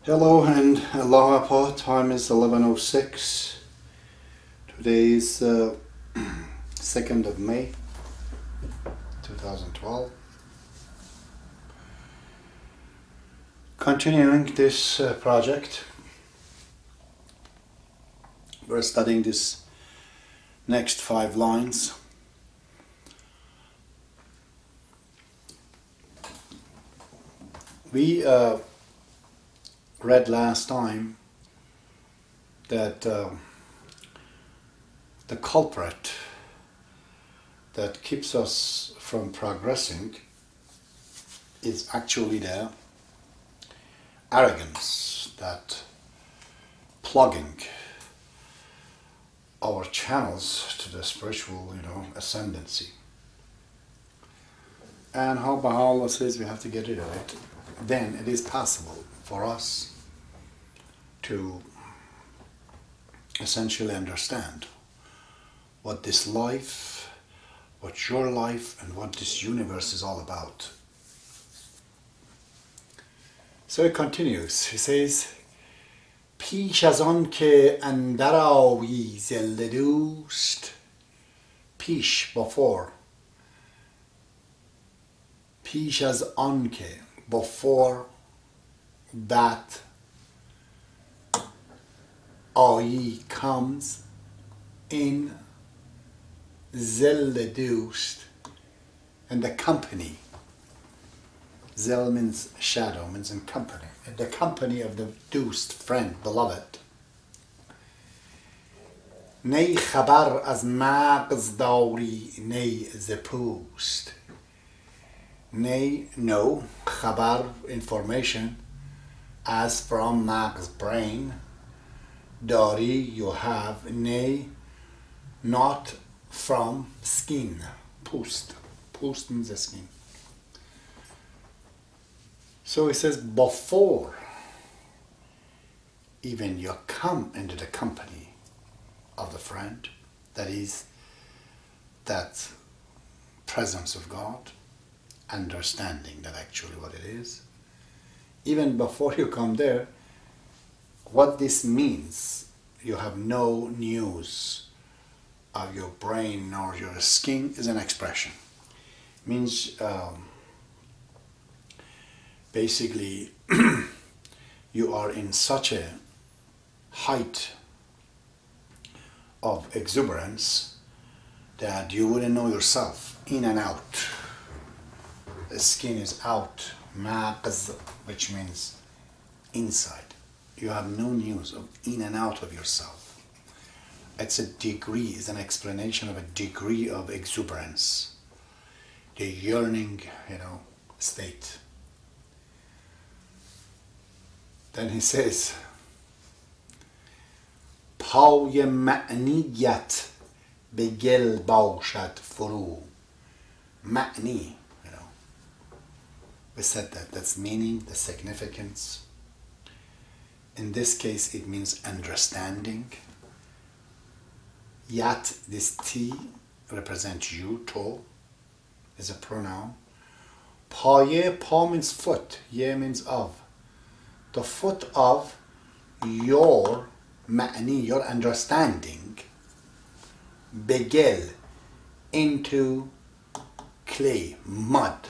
Hello and aloha. Time is 11:06. Today is 2nd of May 2012. Continuing this project, we're studying this next 5 lines. We read last time that the culprit that keeps us from progressing is actually the arrogance, that plugging our channels to the spiritual, ascendancy. And how Baha'u'llah says we have to get rid of it. Then it is possible for us to essentially understand what this life, what your life, and what this universe is all about. So it continues. He says, پیش از آن که اندر آیی زنده دوست, پیش, before, پیش از آن که, before that آیی comes in zill دوست, in the company. Zil means shadow, means in company. In the company of the دوست, friend, beloved. نی خبر از مغز داری نی ز پوست. Nay, no, khabar, information, as from Mag's brain. Dari, you have. Nay, not from skin. Pust. Pust means the skin. So it says, before even you come into the company of the friend, that is, that presence of God, understanding that actually what it is, even before you come there, what this means, you have no news of your brain nor your skin, is an expression. Means basically you are in such a height of exuberance that you wouldn't know yourself, in and out. The skin is out, maqz, which means inside. You have no news of in and out of yourself. It's a degree, it's an explanation of a degree of exuberance, the yearning, state. Then he says, پای معنیت به گل باشد فرو. معنی. We said that's meaning, the significance. In this case, it means understanding. Yat, this T represents you, to, is a pronoun. Paye, pa means foot, ye means of. The foot of your ma'ni, your understanding, begel, into clay, mud.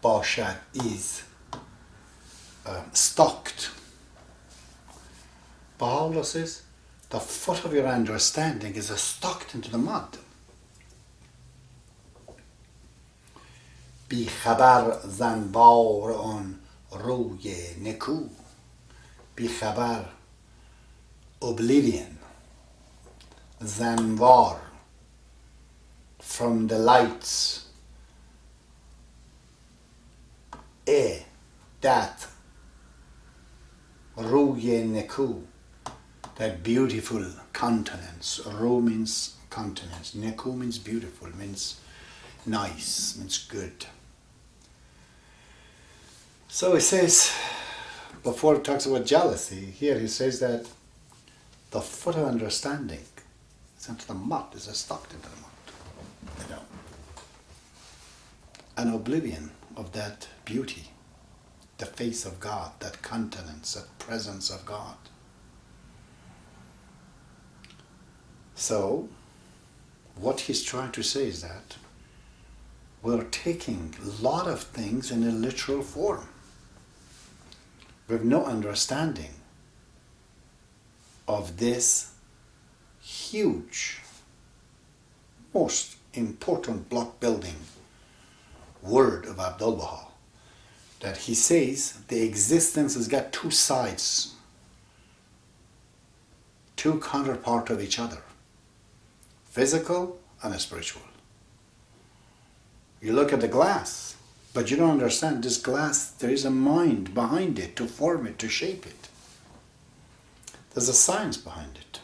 Bashad is stocked. Baha'u'llah says the foot of your understanding is stocked into the mud. Bi khabar zanbar on ruye neku. Bi khabar, oblivion. Zanvar, from the lights. That ruye neku, that beautiful countenance. Ru means countenance, neku means beautiful, means nice, means good. So he says, before he talks about jealousy, here he says that the foot of understanding is into the mud, is stuck into the mud. An oblivion of that beauty, the face of God, that countenance, that presence of God. So, what he's trying to say is that we're taking a lot of things in a literal form. We have no understanding of this huge, most important block building word of Abdu'l-Baha, that he says the existence has got two sides, two counterparts of each other, physical and spiritual. You look at the glass, but you don't understand this glass, there is a mind behind it to form it, to shape it. There's a science behind it.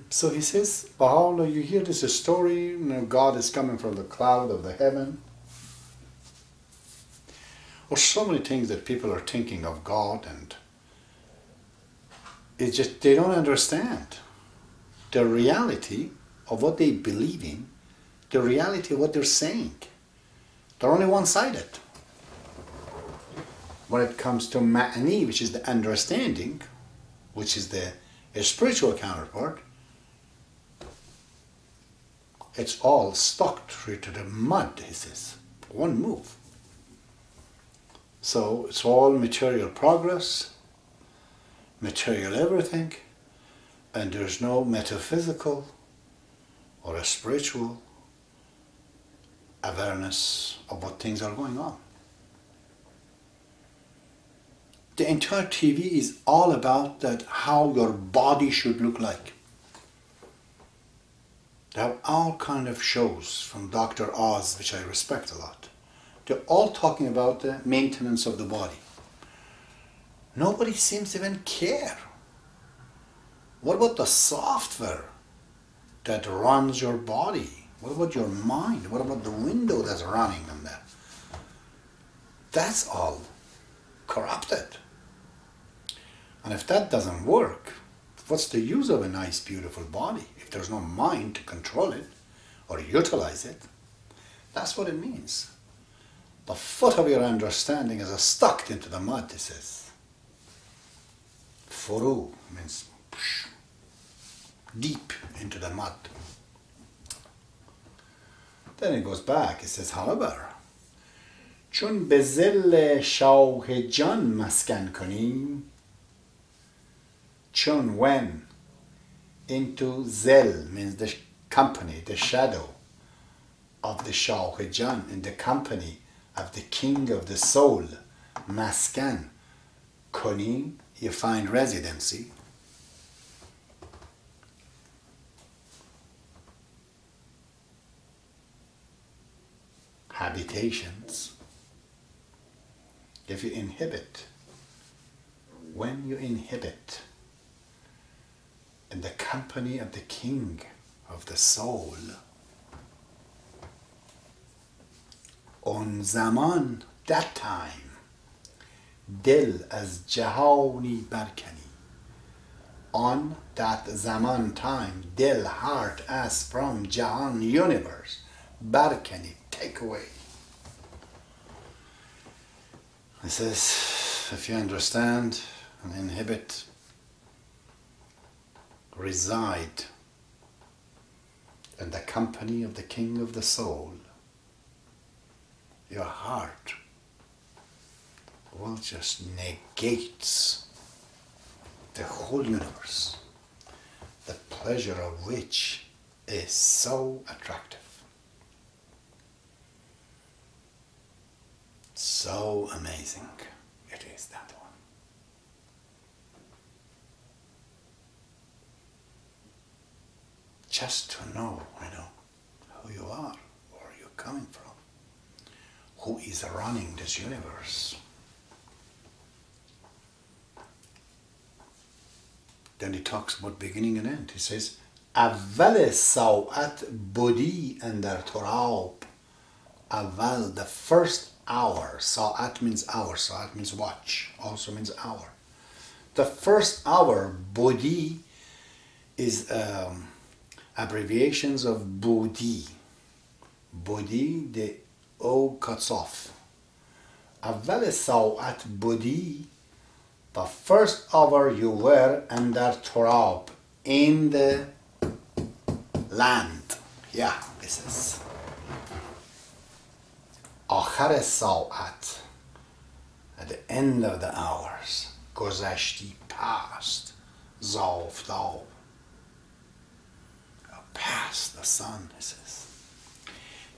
So he says, Baha'u'llah, you hear this story, God is coming from the cloud of the heaven. Or so many things that people are thinking of God, and it's just, they don't understand the reality of what they believe in, the reality of what they're saying. They're only one-sided. When it comes to Mathnavi, which is the understanding, which is the spiritual counterpart, it's all stuck to the mud, he says. One move. So it's all material progress, material everything, and there's no metaphysical or a spiritual awareness of what things are going on. The entire TV is all about that, how your body should look like. They have all kind of shows from Dr. Oz, which I respect a lot. They're all talking about the maintenance of the body. Nobody seems to even care. What about the software that runs your body? What about your mind? What about the window that's running on that? That's all corrupted. And if that doesn't work, what's the use of a nice, beautiful body if there's no mind to control it or utilize it? That's what it means. The foot of your understanding is stuck into the mud, it says. Furu means deep into the mud. Then it goes back, it says, however, چون به ظل شوق جان مسکن کنیم, chun, when, into zel means the company, the shadow of the Shawh Jan, in the company of the king of the soul, maskan, konim, you find residency. Habitations. If you inhibit, when you inhibit in the company of the king of the soul, on zaman, that time, dil as jahani barkani, on that zaman time, dil, heart, as from jahan, universe, barkani, take away. It says, if you understand and inhibit, reside in the company of the king of the soul, your heart will just negates the whole universe, the pleasure of which is so attractive. So amazing it is, that one. Just to know, who you are, where you're coming from, who is running this universe. Then he talks about beginning and end. He says, اول ساعت بودی اندر تراب. Aval, the first hour. Sa'at means hour. Sa'at means watch. Also means hour. The first hour, Bodhi, is abbreviations of Bodhi. Bodhi, the O cuts off. اول ساعت بودی the first hour you were under تراب in the land. Yeah, this is آخر ساعت at the end of the hours گذشتی past زافتاب past the sun, he says.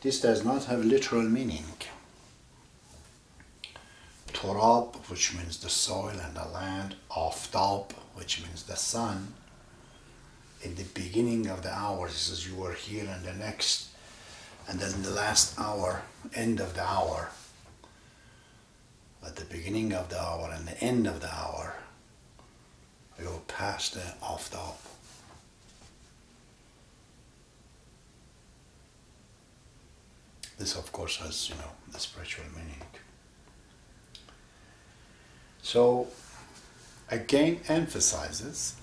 This does not have literal meaning. Turab, which means the soil and the land, Aftab, which means the sun. In the beginning of the hour, he says, you were here, and the next, and then the last hour, end of the hour. At the beginning of the hour and the end of the hour, we go past the Aftab. This, of course, has, the spiritual meaning. So, again emphasizes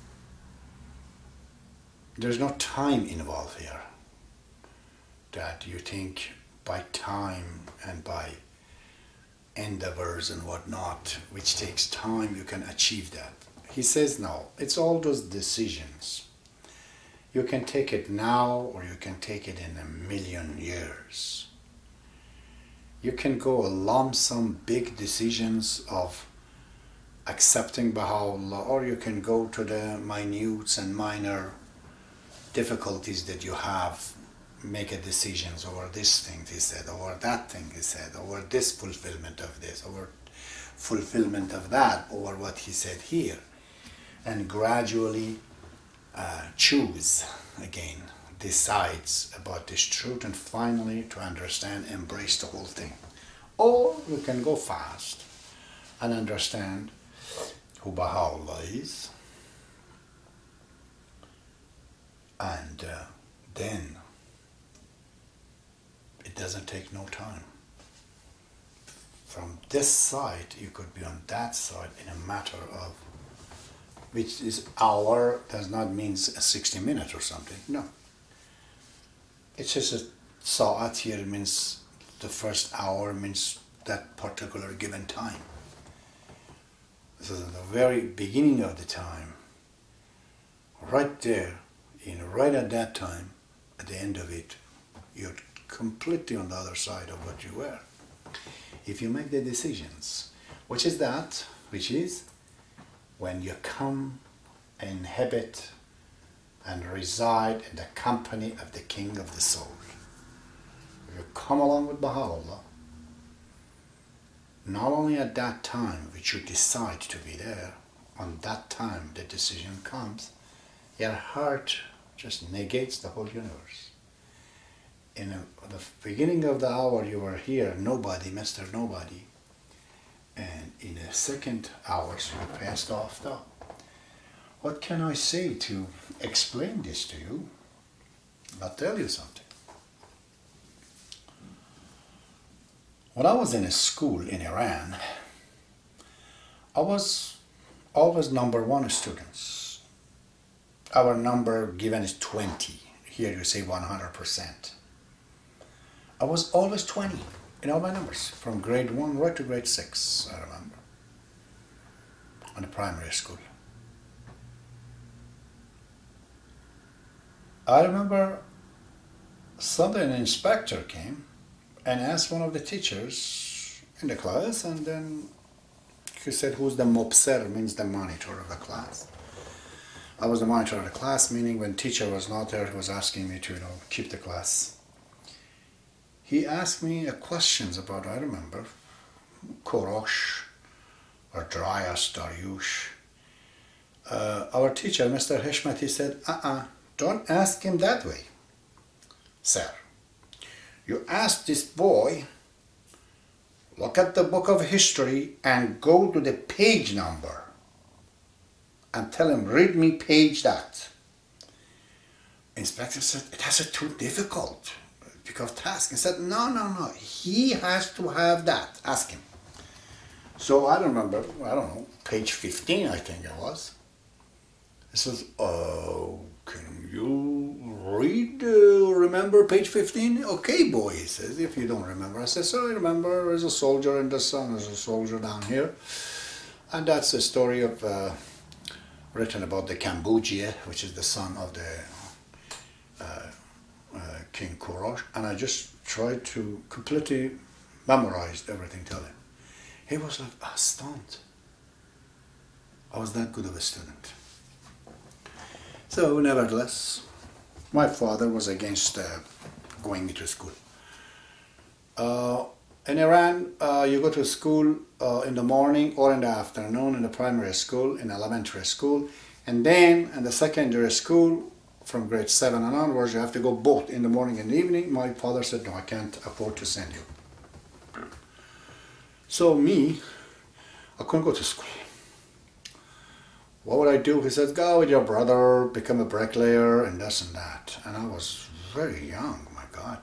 there's no time involved here. That you think by time and by endeavors and whatnot, which takes time, you can achieve that. He says no, it's all those decisions. You can take it now or you can take it in 1,000,000 years. You can go a lump sum big decisions of accepting Baha'u'llah, or you can go to the minute and minor difficulties that you have, make a decisions over this thing he said, over that thing he said, over this fulfillment of this, over fulfillment of that, over what he said here, and gradually choose again, decides about this truth, and finally to understand, embrace the whole thing. Or you can go fast and understand who Baha'u'llah is, and then it doesn't take no time. From this side you could be on that side in a matter of, which is hour, does not mean 60 minutes or something, no. It's just a sa'at here means the first hour, means that particular given time. So at the very beginning of the time, right there, right at that time, at the end of it, you're completely on the other side of what you were. If you make the decisions, which is that, which is when you come, inhabit, and reside in the company of the King of the Soul. If you come along with Baha'u'llah, not only at that time which you decide to be there, on that time the decision comes, your heart just negates the whole universe. In the beginning of the hour you were here, nobody, Mr. Nobody, and in the second hours you passed off though. What can I say to explain this to you? I'll tell you something. When I was in a school in Iran, I was always number 1 students. Our number given is 20. Here you say 100%. I was always 20 in all my numbers, from grade 1 right to grade 6, I remember, in the primary school. I remember Sunday an inspector came and asked one of the teachers in the class, and then he said, who's the mobser, means the monitor of the class. I was the monitor of the class, meaning when teacher was not there, he was asking me to, keep the class. He asked me questions about, I remember, Korosh or Dryas Daryush. Our teacher, Mr. Hishmat, he said, don't ask him that way, sir. You ask this boy, look at the book of history and go to the page number and tell him, read me page that. Inspector said, that's too difficult because task. He said, no, he has to have that, ask him. So I remember, page 15 I think it was. He says, oh, can you read, remember page 15? Okay, boy, he says, if you don't remember. I said, so I remember there's a soldier in the sun, there's a soldier down here. And that's a story of, written about the Cambodia, which is the son of the King Korosh. And I just tried to completely memorize everything, tell him. He was like astounded. I was that good of a student. So, nevertheless, my father was against going me to school. In Iran, you go to school in the morning or in the afternoon in the primary school, in elementary school, and then in the secondary school, from grade 7 and onwards, you have to go both in the morning and the evening. My father said, no, I can't afford to send you. So me, I couldn't go to school. What would I do? He said, go with your brother, become a bricklayer, and this and that. And I was very young, my God.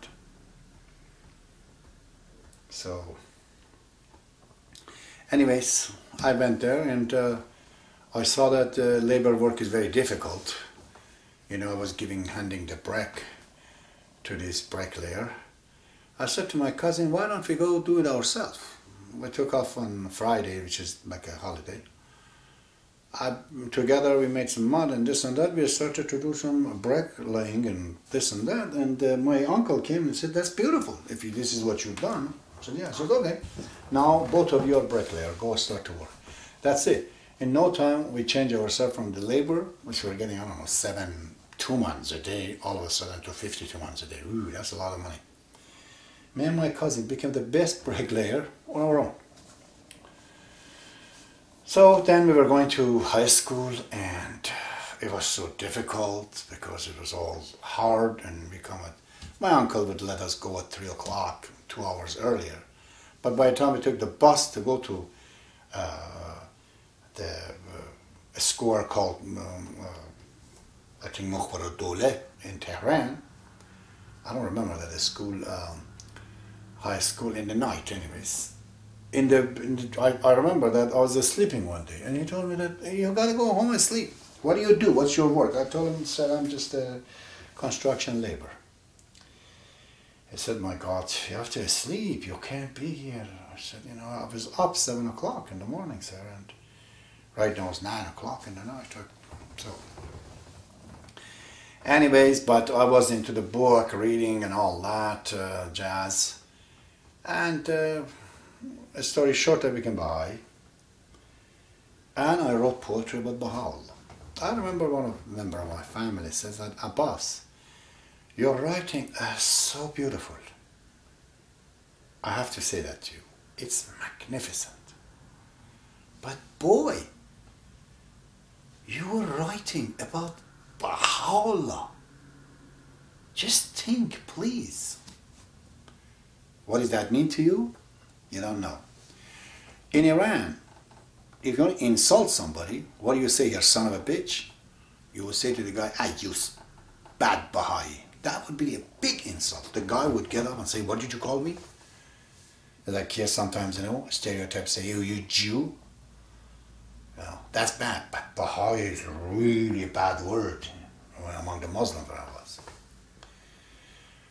So, anyways, I went there and I saw that labor work is very difficult. You know, I was handing the brick to this bricklayer. I said to my cousin, why don't we go do it ourselves? We took off on Friday, which is like a holiday. Together we made some mud and this and that. We started to do some bricklaying and this and that. And my uncle came and said, that's beautiful, if this is what you've done. I said, yeah. I said, okay. Now both of you are bricklayer, go start to work. That's it. In no time we changed ourselves from the labor, which we were getting, I don't know, 2 months a day, all of a sudden to 52 months a day. Ooh, that's a lot of money. Me and my cousin became the best bricklayer on our own. So then we were going to high school and it was so difficult because it was all hard and my uncle would let us go at 3 o'clock, 2 hours earlier. But by the time we took the bus to go to a square called, I think, Baha'u'llah in Tehran, I don't remember that school, high school in the night anyways. I remember that I was sleeping one day and he told me that, hey, you gotta go home and sleep. What do you do? What's your work? I told him, said, I'm just a construction labor. He said, my God, you have to sleep. You can't be here. I said, you know, I was up 7 o'clock in the morning, sir, and right now it's 9 o'clock in the night. So, anyways, but I was into the book, reading and all that jazz. And a story short, I became Baha'i. And I wrote poetry about Baha'u'llah. I remember one member of my family says that, Abbas, your writing is so beautiful. I have to say that to you. It's magnificent. But boy, you were writing about Baha'u'llah. Just think, please. What does that mean to you? You don't know. In Iran, if you want to insult somebody, what do you say, you son of a bitch? You will say to the guy, you bad Baha'i. That would be a big insult. The guy would get up and say, what did you call me? Like here sometimes, you know, stereotypes say, you Jew. You know, that's bad, but Baha'i is really a bad word among the Muslims where I was.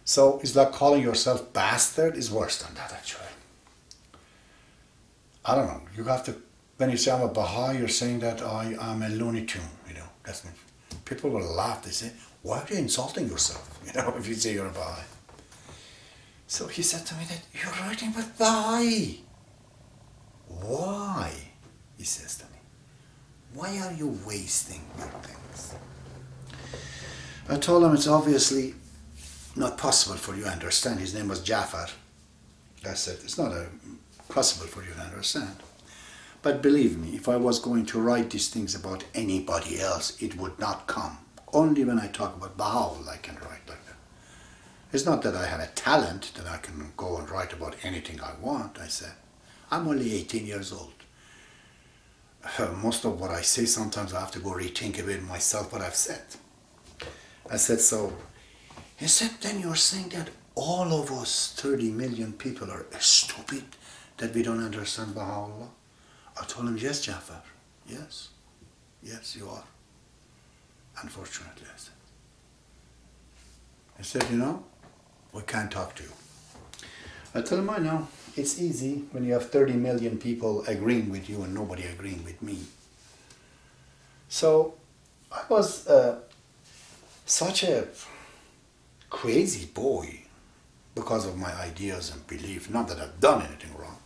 So it's like calling yourself bastard is worse than that, actually. I don't know. You have to, when you say I'm a Baha'i, you're saying that I'm a Looney Tune, you know. That's me. People will laugh. They say, why are you insulting yourself, you know, if you say you're a Baha'i? So he said to me that, you're writing with Baha'i. Why? He says to me. Why are you wasting your things? I told him it's obviously not possible for you to understand. His name was Jafar. I said, it's not possible for you to understand. But believe me, if I was going to write these things about anybody else, it would not come. Only when I talk about Baha'u'llah I can write like that. It's not that I have a talent that I can go and write about anything I want, I said. I'm only 18 years old. Most of what I say, sometimes I have to go rethink a bit myself what I've said. I said, so, he said, then you're saying that all of us 30 million people are stupid, that we don't understand Baha'u'llah? I told him, yes, Jafar, yes. Yes, you are. Unfortunately, I said. He said, you know, we can't talk to you. I told him, I know, it's easy when you have 30 million people agreeing with you and nobody agreeing with me. So I was such a crazy boy because of my ideas and belief. Not that I've done anything wrong.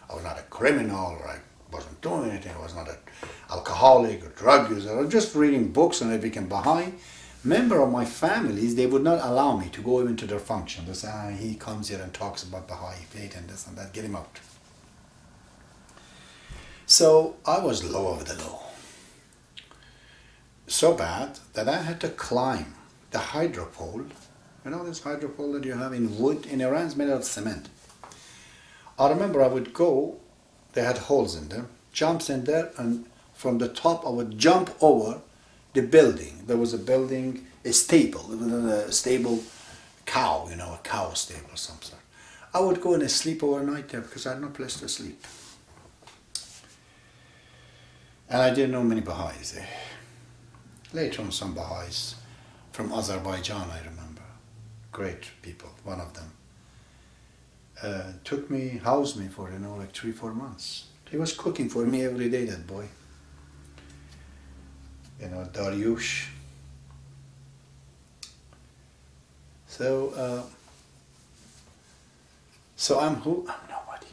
I was not a criminal, or I wasn't doing anything. I was not an alcoholic or drug user. I was just reading books and I became Baha'i. Member of my families, they would not allow me to go even to their function. They say, he comes here and talks about Baha'i faith and this and that, get him out. So I was low of the low. So bad that I had to climb the hydropole. You know this hydropole that you have in wood in Iran is made out of cement. I remember I would go, they had holes in them, jumps in there, and from the top I would jump over the building. There was a building, a stable, it was a stable cow, you know, a cow stable or some sort. I would go and sleep overnight there because I had no place to sleep. And I didn't know many Baha'is there. Later on, some Baha'is from Azerbaijan, I remember, great people, one of them, took me, housed me for, you know, like 3-4 months. He was cooking for me every day, that boy. You know, Dariush. So I'm who? I'm nobody.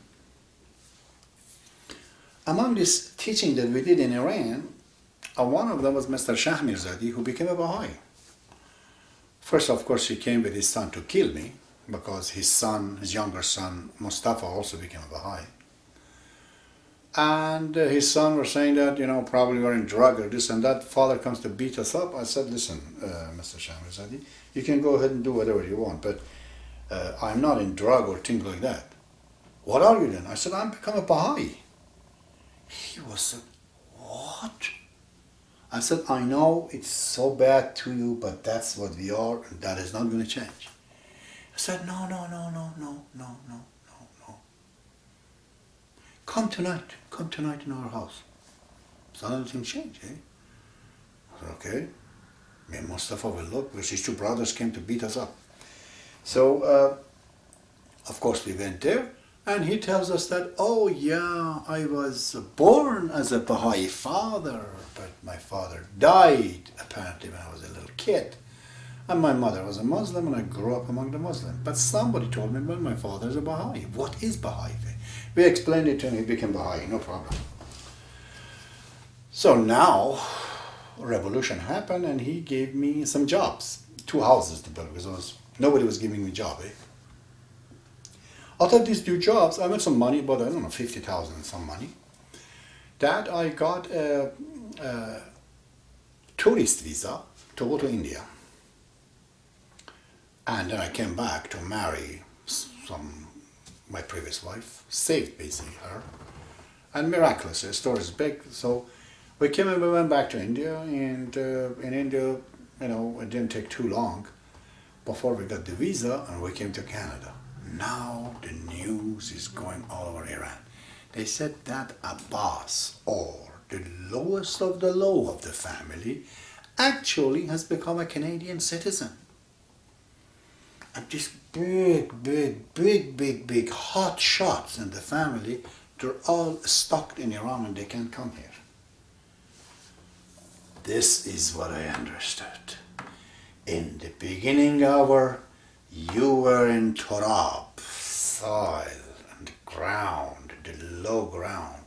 Among this teaching that we did in Iran, one of them was Mr. Shah Mirzadi, who became a Baha'i. First, of course, he came with his son to kill me, because his son, his younger son, Mustafa, also became a Baha'i. And his son was saying that, you know, probably we're in drug or this and that. Father comes to beat us up. I said, listen, Mr. Shah Mirzadi, you can go ahead and do whatever you want, but I'm not in drug or things like that. What are you then? I said, I'm become a Baha'i. He was said, what? I said, I know it's so bad to you, but that's what we are, and that is not going to change. I said, no. Come tonight in our house. So nothing changed, eh? I said, okay. Me and Mustafa will look, because his two brothers came to beat us up. So, of course, we went there, and he tells us that, oh yeah, I was born as a Baha'i father, but my father died, apparently, when I was a little kid. And my mother was a Muslim, and I grew up among the Muslims. But somebody told me, well, my father is a Baha'i. What is Baha'i faith? We explained it to him, he became Baha'i, no problem. So now, a revolution happened, and he gave me some jobs. 2 houses to build, because nobody was giving me a job, eh? Out of these 2 jobs, I made some money, about, I don't know, 50,000 and some money. That I got a tourist visa to go to India. And then I came back to marry my previous wife, saved basically her. And miraculously, the story is big. So we came and we went back to India, and in India, you know, it didn't take too long before we got the visa and we came to Canada. Now the news is going all over Iran. They said that Abbas, or the lowest of the low of the family, actually has become a Canadian citizen. And these big hot shots in the family, they're all stuck in Iran and they can't come here. This is what I understood. In the beginning hour, you were in Torab, soil, and the ground, the low ground.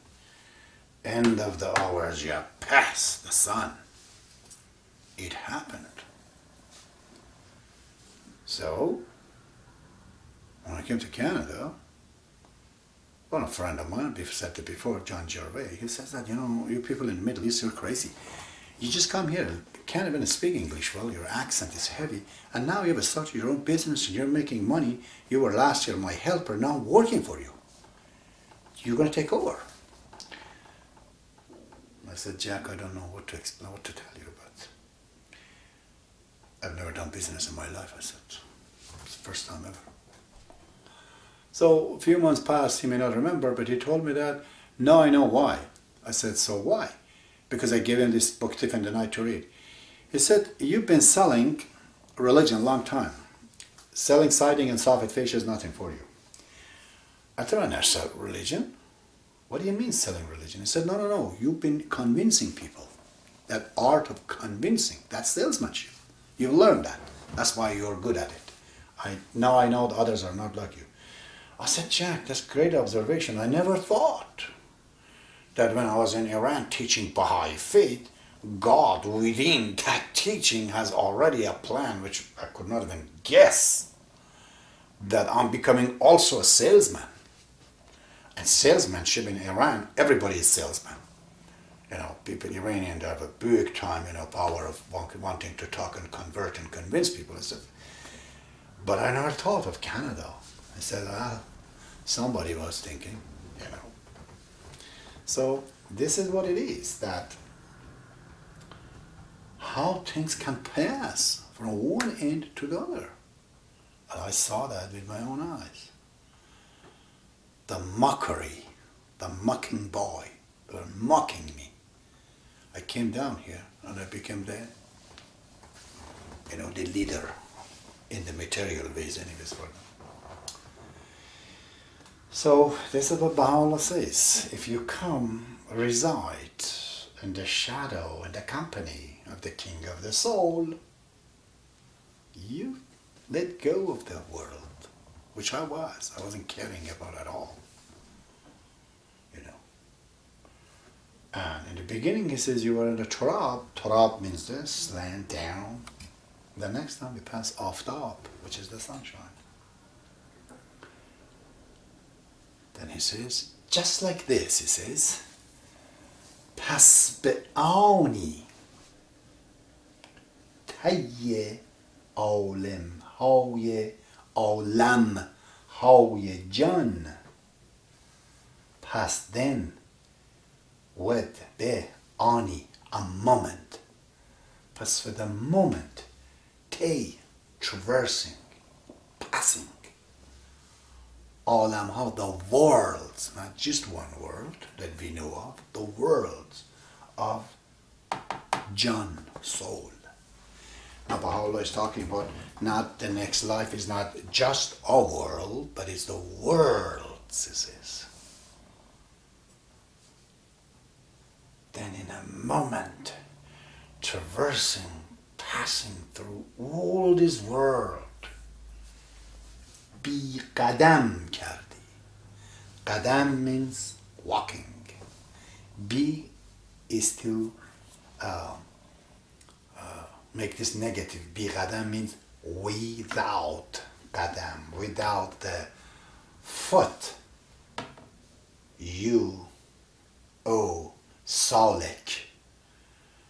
End of the hours, you have passed the sun. It happened. So, when I came to Canada, one friend of mine said it before, John Gervais, he says that, you know, you people in the Middle East, you're crazy. You just come here, can't even speak English well, your accent is heavy, and now you have started your own business and you're making money. You were last year my helper, now I'm working for you. You're going to take over. I said, Jack, I don't know what to explain, what to tell you about. I've never done business in my life, I said. It's the first time ever. So a few months passed, he may not remember, but he told me that, now I know why. I said, so why? Because I gave him this book, Tiff in the Night, to read. He said, you've been selling religion a long time. selling siding and soffit fascia is nothing for you. I said, I never sell religion. What do you mean selling religion? He said, no, you've been convincing people. That art of convincing, that's salesmanship. You've learned that. That's why you're good at it. Now I know the others are not like you. I said, Jack, that's great observation. I never thought that when I was in Iran teaching Baha'i faith, God within that teaching has already a plan which I could not even guess, that I'm becoming also a salesman. And salesmanship in Iran, everybody is salesman. You know, people in Iranian, they have a big time, power of wanting to talk and convert and convince people. But I never thought of Canada. I said, somebody was thinking, So this is what it is, that how things can pass from one end to the other. And I saw that with my own eyes. The mockery, the mocking boy, they were mocking me. I came down here and I became the leader in the material ways anyways for them. So this is what Baha'u'llah says. If you come, reside in the shadow and the company of the King of the Soul, you let go of the world, which I wasn't caring about at all. And in the beginning he says you were in the Turab. Turab means this, land down. The next time we pass Aftab, which is the sunshine. Then he says, just like this, he says, Pasbe'ani Tayye Awlim Hawye Awlam Hawye Jan. Pass then with be ani, a moment. Pass for the moment, te, traversing, passing. Alam, how the worlds, not just one world that we know of, the worlds of Jan, soul. Now Baha'u'llah is talking about not the next life is not just a world, but it's the worlds, he says. Then in a moment, traversing, passing through all this world, bi qadam kardi. Qadam means walking. Bi is to make this negative. Bi qadam means without qadam, without the foot. You, oh, Salik,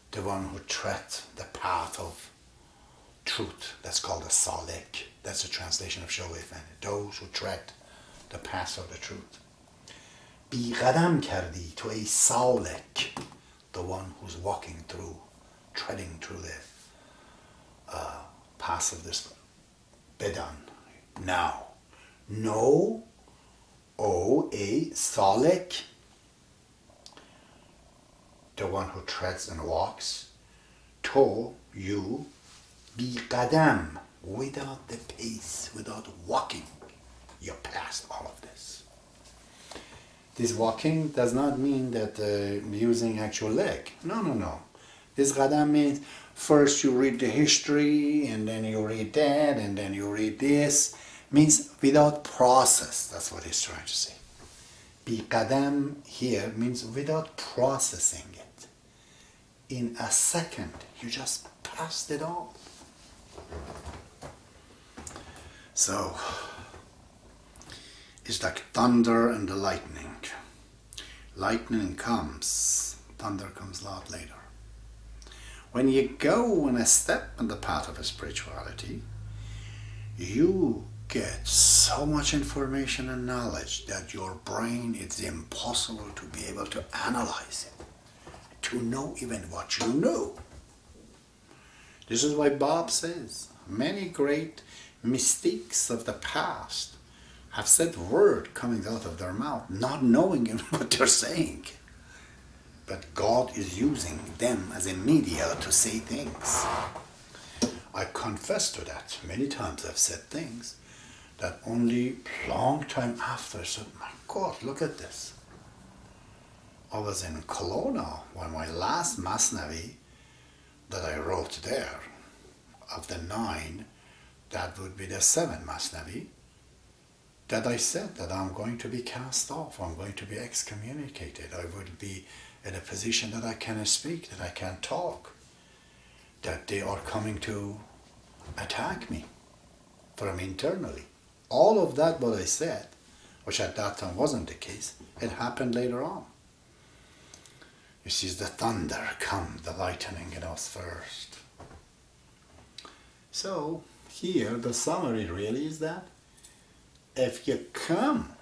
the one who tread the path of truth. That's called a Salik. That's a translation of Shawif, those who tread the path of the truth. Bi qadam kardi, to a Salik, the one who's walking through, treading through the path of this Bedan. Now, no, oh, a Salik, the one who treads and walks, to you, bi qadam, without the pace, without walking, you're past all of this. This walking does not mean that using actual leg. No. This qadam means first you read the history, and then you read that, and then you read this. Means without process, that's what he's trying to say. Bi qadam here means without processing it. In a second, you just passed it all. So, it's like thunder and the lightning. Lightning comes, thunder comes a lot later. When you go on a step on the path of spirituality, you get so much information and knowledge that your brain, it's impossible to be able to analyze it, to know even what you know. This is why Bob says many great mystics of the past have said word coming out of their mouth, not knowing what they're saying. But God is using them as a media to say things. I confess to that. Many times I've said things that only long time after I said, my God, look at this. I was in Kelowna when my last Mathnavi that I wrote there, of the 9, that would be the 7th Mathnavi, that I said that I'm going to be cast off, I'm going to be excommunicated, I would be in a position that I cannot speak, that I can't talk, that they are coming to attack me from internally. All of that what I said, which at that time wasn't the case, it happened later on. You see, the thunder come, the lightning in us first. So here the summary really is that if you come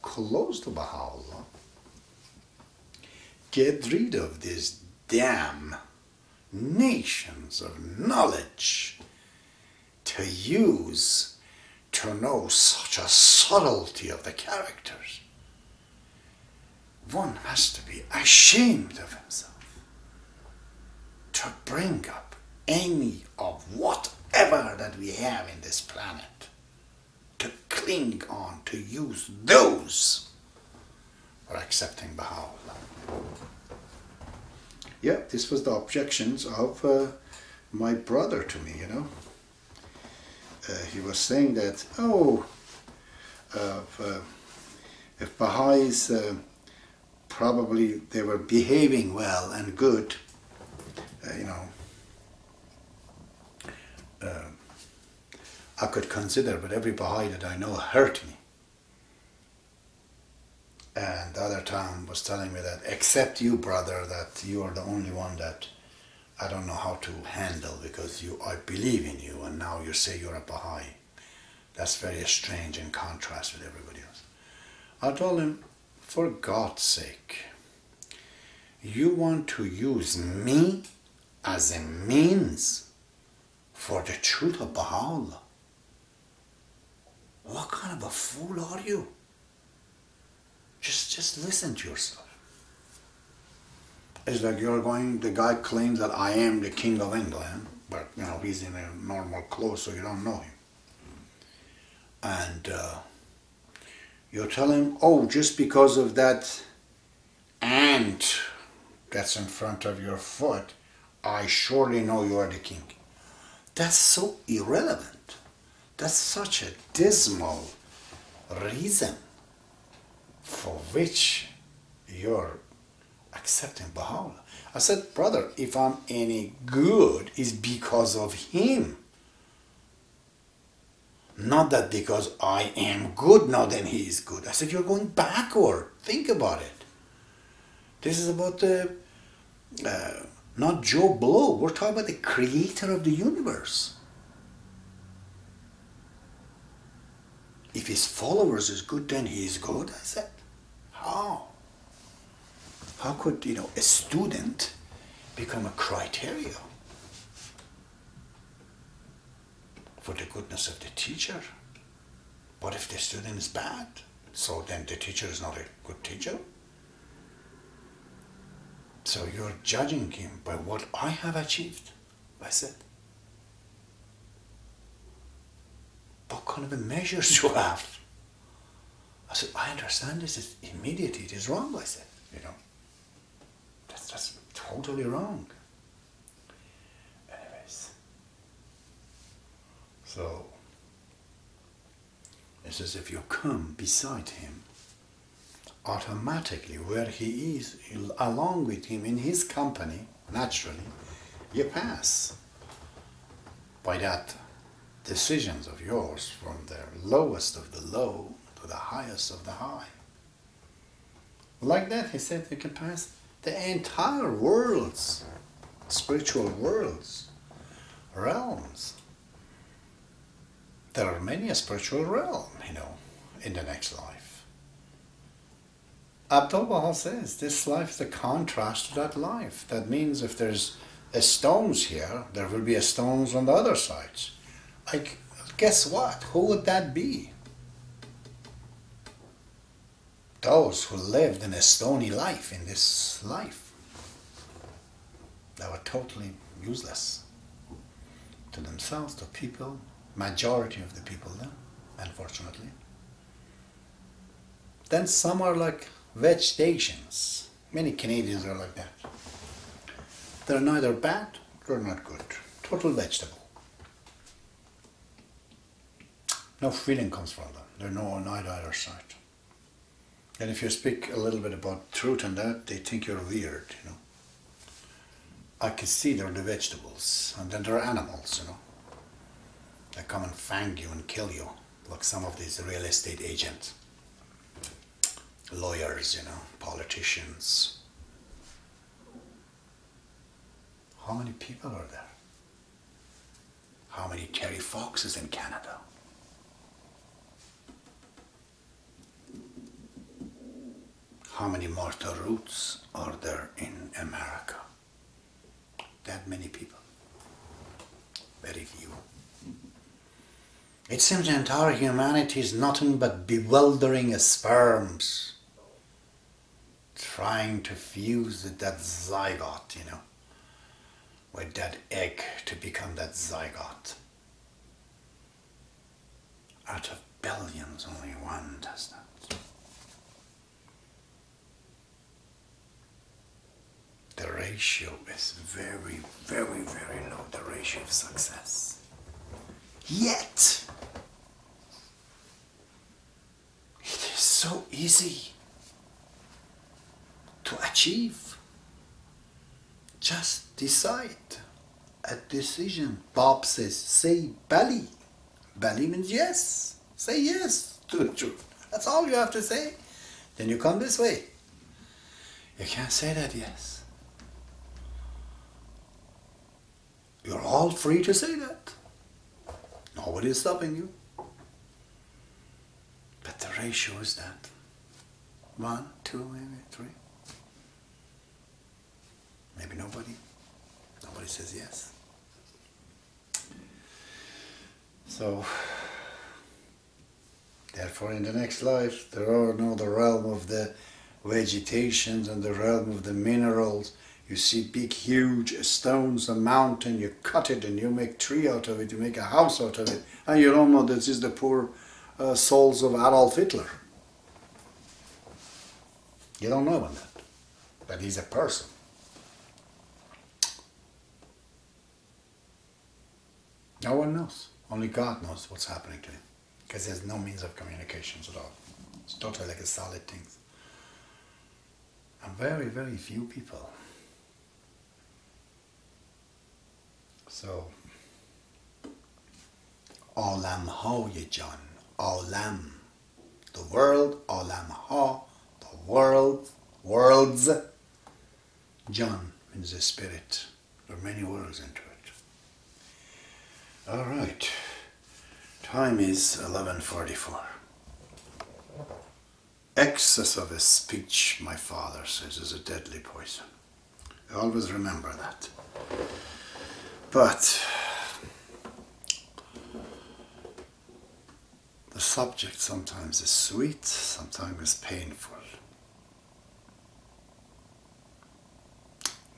close to Baha'u'llah, get rid of these damn nations of knowledge to use to know such a subtlety of the characters. One has to be ashamed of himself to bring up any of whatever that we have in this planet, to cling on, to use those for accepting Baha'u'llah. Yeah, this was the objections of my brother to me, you know. He was saying that, if Baha'is probably they were behaving well and good, I could consider, but every Baha'i that I know hurt me. And the other time was telling me that, except you, brother, that you are the only one that I don't know how to handle, because I believe in you, and now you say you're a Baha'i. That's very strange in contrast with everybody else. I told him, for God's sake, you want to use me as a means for the truth of Baha'u'llah? What kind of a fool are you? Just listen to yourself. It's like the guy claims that I am the King of England, but he's in a normal clothes, so you don't know him. And you tell him, just because of that ant that's in front of your foot, I surely know you are the king. That's so irrelevant. That's such a dismal reason for which you're accepting Baha'u'llah. I said, brother, if I'm any good, it's because of him. Not that because I am good, now then he is good. I said, you're going backward. Think about it. This is about not Joe Blow. We're talking about the creator of the universe. If his followers is good, then he is good. I said, how? How could, a student become a criteria for the goodness of the teacher? What if the student is bad? So then the teacher is not a good teacher? So you're judging him by what I have achieved. I said, what kind of measures you have? I said, I understand this is immediate, it is wrong. I said, that's totally wrong. Anyways, so it's as if you come beside him, automatically where he is, along with him in his company, naturally, you pass by that decisions of yours from the lowest of the low to the highest of the high. Like that, he said, you can pass the entire worlds, spiritual worlds, realms. There are many a spiritual realm, in the next life. Abdu'l-Baha says this life is a contrast to that life. That means if there's stones here, there will be stones on the other sides. Like, guess what? Who would that be? Those who lived in a stony life in this life. They were totally useless. to themselves, to people, majority of the people then, unfortunately. Then some are like vegetations. Many Canadians are like that. They're neither bad nor not good. Total vegetable. No feeling comes from them. They're no on either side. And if you speak a little bit about truth and that, they think you're weird, you know. I can see they're the vegetables, and then there are animals, you know. They come and fang you and kill you, like some of these real estate agents, lawyers, you know, politicians. How many people are there? How many Terry Foxes in Canada? How many Martha Roots are there in America? That many people. Very few. It seems the entire humanity is nothing but bewildering sperms trying to fuse with that zygote, you know, with that egg to become that zygote. Out of billions, only one does that. The ratio is very, very, very low, the ratio of success. Yet, it is so easy to achieve. Just decide. A decision. Bob says, say Bali. Bali means yes. Say yes to the truth. That's all you have to say. Then you come this way. You can't say that yes. You're all free to say that. Nobody is stopping you. But the ratio is that. 1, 2, maybe 3. Maybe nobody. Nobody says yes. So, therefore in the next life, there are no the realm of the vegetations and the realm of the minerals. You see big, huge stones, a mountain, you cut it and you make tree out of it, you make a house out of it, and you don't know this is the poor souls of Adolf Hitler. You don't know that he's a person. No one knows. Only God knows what's happening to him, because there's no means of communications at all. It's totally like a solid thing. And very, very few people. So, Olam ho ye John, Olam, the world, Olam ho, the world, worlds. John means the spirit. There are many words into it. All right, time is 11:44. Excess of a speech, my father says, is a deadly poison. I always remember that. But the subject sometimes is sweet, sometimes is painful.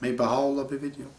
May Baha'u'llah be with you.